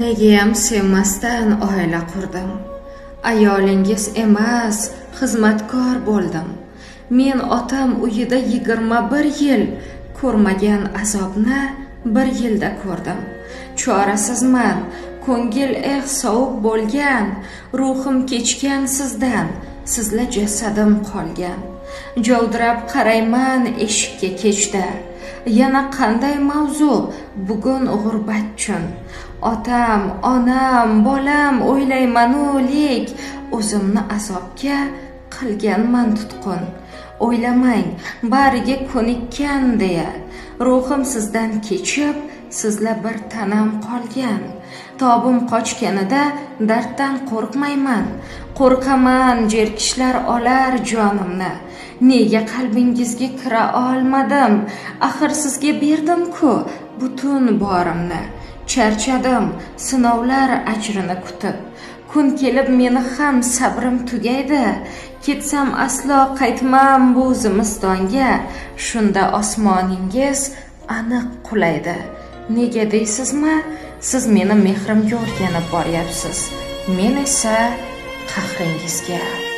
Negayam sevmasdan oila qurdim. Ayolingiz emas, xizmatkor bo'ldim. Men otam uyida 21 yil ko'rmagan azobni 1 yilda ko'rdim. Chorasizman, ko'ngil sovuq bo'lgan, ruhim kechgan sizdan, sizla jasadim qolgan. Jovdirab qarayman eshikka kechda. Yana qanday mavzu bugun g'urbat chun. Otam, onam, bolam o'ylayman o'lik, o'zimni azobga qilganman tutqun. O'ylamang, bariga ko'nikkan deya, ruhim sizdan kechib, sizla bir tanam qolgan. Tobim qochganida darddan qo'rqmayman, qo'rqaman jerkishlar olar jonimni. Nega qalbingizga kira olmadim? Axir sizga berdim-ku butun borimni. Charchadim sinovlar ajrini kutib. Kun kelib meni ham sabrim tugaydi. Ketsam aslo qaytmam bu zimistonga. Shunda osmoningiz aniq qulaydi. Nega deysizmi? Siz meni mehrimga o'rganib boryapsiz. Men esa qahringizga.